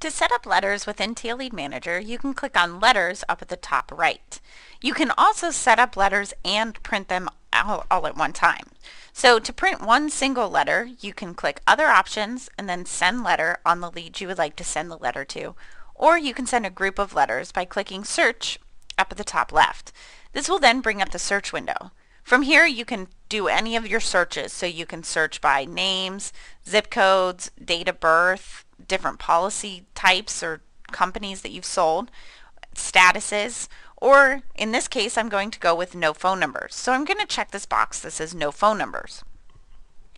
To set up letters within TL LeadManager, you can click on Letters up at the top right. You can also set up letters and print them all at one time. So to print one single letter, you can click Other Options and then Send Letter on the lead you would like to send the letter to, or you can send a group of letters by clicking Search up at the top left. This will then bring up the search window. From here you can do any of your searches, so you can search by names, zip codes, date of birth, different policy types or companies that you've sold, statuses, or in this case I'm going to go with no phone numbers. So I'm going to check this box that says no phone numbers.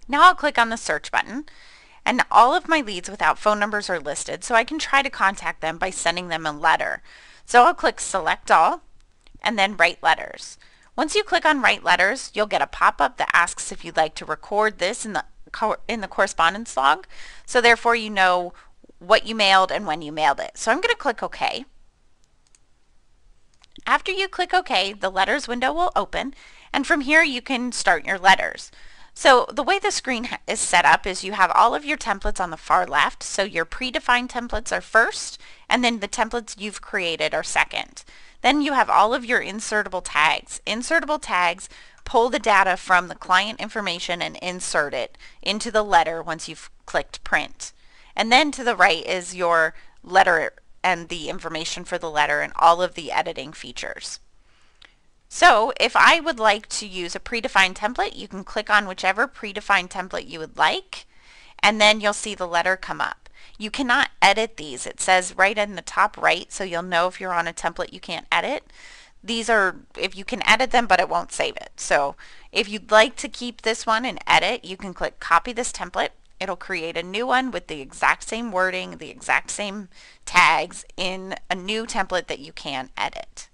Now I'll click on the search button, and all of my leads without phone numbers are listed, so I can try to contact them by sending them a letter. So I'll click Select All and then Write Letters. Once you click on Write Letters, you'll get a pop-up that asks if you'd like to record this in the correspondence log, so therefore you know what you mailed and when you mailed it. So I'm going to click OK. After you click OK, the letters window will open, and from here you can start your letters. So the way the screen is set up is you have all of your templates on the far left, so your predefined templates are first, and then the templates you've created are second. Then you have all of your insertable tags. Insertable tags pull the data from the client information and insert it into the letter once you've clicked print. And then to the right is your letter and the information for the letter and all of the editing features. So if I would like to use a predefined template, you can click on whichever predefined template you would like, and then you'll see the letter come up. You cannot edit these. It says right in the top right, so you'll know if you're on a template you can't edit. These are, if you can edit them, but it won't save it. So if you'd like to keep this one and edit, you can click Copy this template. It'll create a new one with the exact same wording, the exact same tags in a new template that you can edit.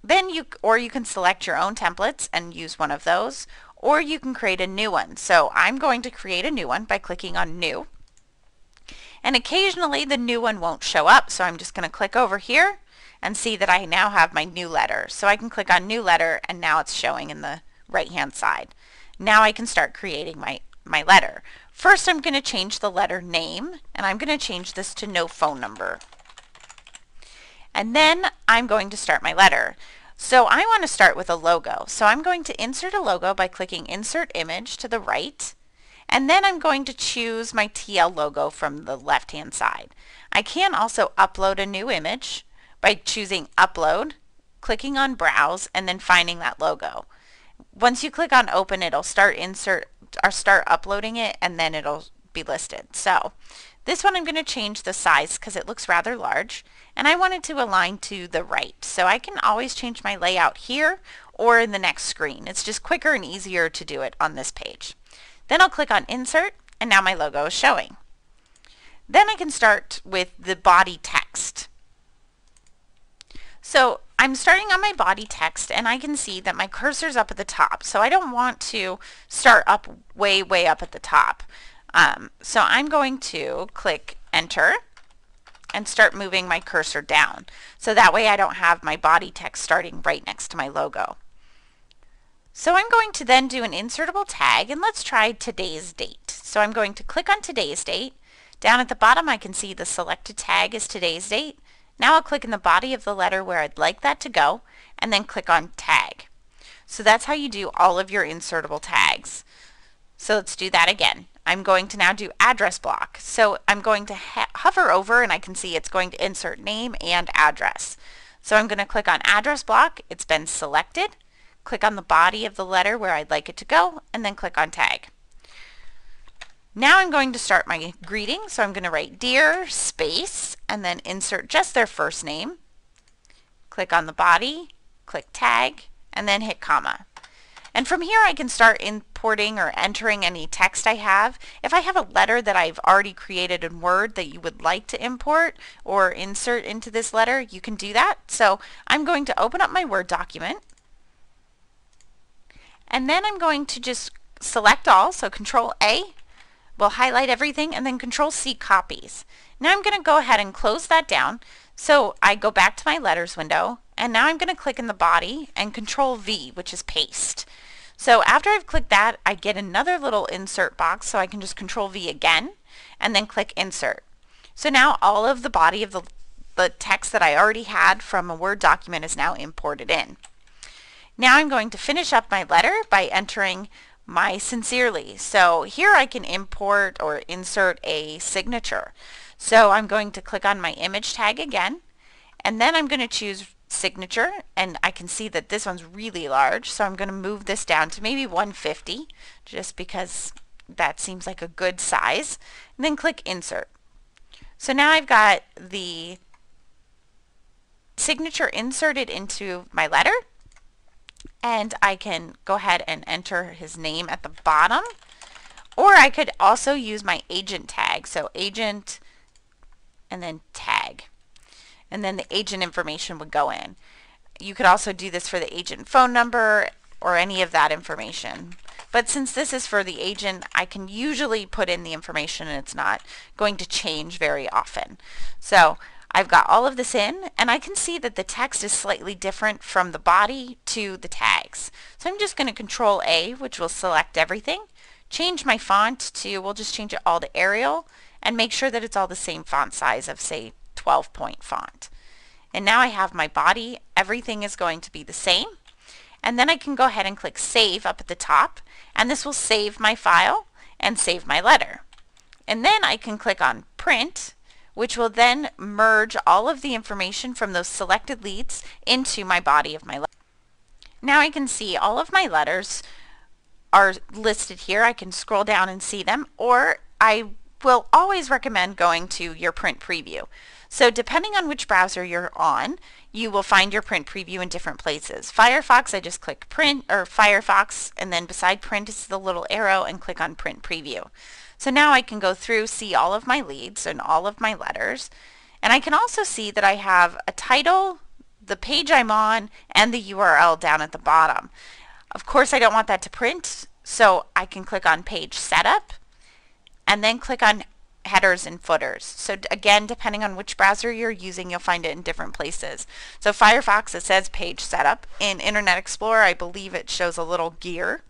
Then you can select your own templates and use one of those, or you can create a new one. So I'm going to create a new one by clicking on New. And occasionally the new one won't show up, so I'm just going to click over here and see that I now have my new letter. So I can click on New Letter, and now it's showing in the right hand side. Now I can start creating my letter. First I'm going to change the letter name, and I'm going to change this to no phone number. And then I'm going to start my letter. So I want to start with a logo. So I'm going to insert a logo by clicking Insert Image to the right, and then I'm going to choose my TL logo from the left hand side. I can also upload a new image by choosing Upload, clicking on Browse, and then finding that logo. Once you click on Open, it'll start uploading it, and then it'll be listed. So this one I'm going to change the size because it looks rather large, and I want it to align to the right. So I can always change my layout here or in the next screen. It's just quicker and easier to do it on this page. Then I'll click on Insert, and now my logo is showing. Then I can start with the body text. So I'm starting on my body text, and I can see that my cursor's up at the top. So I don't want to start up way up at the top. So I'm going to click Enter and start moving my cursor down. So that way I don't have my body text starting right next to my logo. So I'm going to then do an insertable tag, and let's try today's date. So I'm going to click on today's date. Down at the bottom I can see the selected tag is today's date. Now I'll click in the body of the letter where I'd like that to go, and then click on Tag. So that's how you do all of your insertable tags. So let's do that again. I'm going to now do address block. So I'm going to hover over, and I can see it's going to insert name and address. So I'm going to click on address block. It's been selected. Click on the body of the letter where I'd like it to go, and then click on Tag. Now I'm going to start my greeting, so I'm going to write Dear space and then insert just their first name. Click on the body, click Tag, and then hit comma. And from here I can start importing or entering any text I have. If I have a letter that I've already created in Word that you would like to import or insert into this letter, you can do that. So I'm going to open up my Word document, and then I'm going to just select all, so Control A will highlight everything, and then Control C copies. Now I'm going to go ahead and close that down. So I go back to my letters window, and now I'm going to click in the body and Control V, which is paste. So after I've clicked that, I get another little insert box, so I can just Control V again and then click Insert. So now all of the body of the text that I already had from a Word document is now imported in. Now I'm going to finish up my letter by entering my sincerely. So here I can import or insert a signature. So I'm going to click on my image tag again, and then I'm going to choose signature, and I can see that this one's really large, so I'm going to move this down to maybe 150 just because that seems like a good size, and then click insert. So now I've got the signature inserted into my letter, and I can go ahead and enter his name at the bottom, or I could also use my agent tag, so agent and then tag, and then the agent information would go in. You could also do this for the agent phone number or any of that information. But since this is for the agent, I can usually put in the information and it's not going to change very often. So I've got all of this in, and I can see that the text is slightly different from the body to the tags. So I'm just going to Control A, which will select everything, change my font to, we'll just change it all to Arial, and make sure that it's all the same font size of, say, 12-point font. And now I have my body. Everything is going to be the same. And then I can go ahead and click Save up at the top, and this will save my file and save my letter. And then I can click on Print, which will then merge all of the information from those selected leads into my body of my letter. Now I can see all of my letters are listed here. I can scroll down and see them, or I will always recommend going to your print preview. So depending on which browser you're on, you will find your print preview in different places. Firefox, I just click print, or Firefox, and then beside print is the little arrow, and click on print preview. So now I can go through, see all of my leads and all of my letters, and I can also see that I have a title, the page I'm on, and the URL down at the bottom. Of course, I don't want that to print, so I can click on page setup, and then click on headers and footers. So again, depending on which browser you're using, you'll find it in different places. So Firefox, it says page setup. In Internet Explorer, I believe it shows a little gear.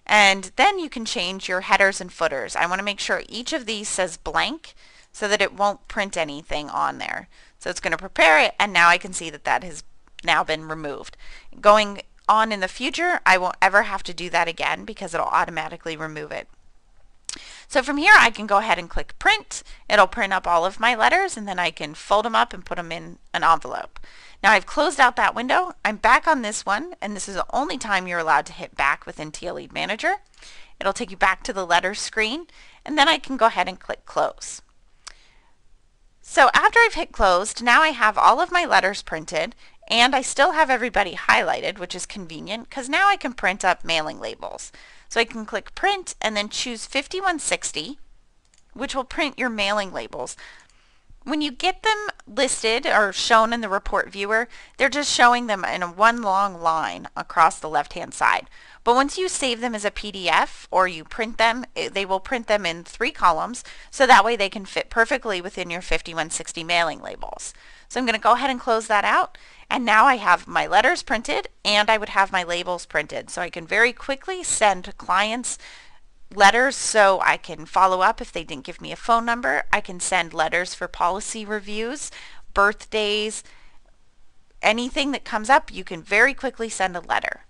And then you can change your headers and footers. I want to make sure each of these says blank so that it won't print anything on there. So it's going to prepare it, and now I can see that that has now been removed. Going on in the future, I won't ever have to do that again because it'll automatically remove it. So from here I can go ahead and click print. It'll print up all of my letters, and then I can fold them up and put them in an envelope. Now I've closed out that window. I'm back on this one, and this is the only time you're allowed to hit back within TL LeadManager. It'll take you back to the letters screen, and then I can go ahead and click close. So after I've hit closed, now I have all of my letters printed, and I still have everybody highlighted, which is convenient because now I can print up mailing labels. So I can click print and then choose 5160, which will print your mailing labels. When you get them listed or shown in the report viewer, they're just showing them in one long line across the left-hand side. But once you save them as a PDF or you print them, they will print them in 3 columns, so that way they can fit perfectly within your 5160 mailing labels. So I'm going to go ahead and close that out, and now I have my letters printed and I would have my labels printed. So I can very quickly send clients letters so I can follow up if they didn't give me a phone number. I can send letters for policy reviews, birthdays, anything that comes up, you can very quickly send a letter.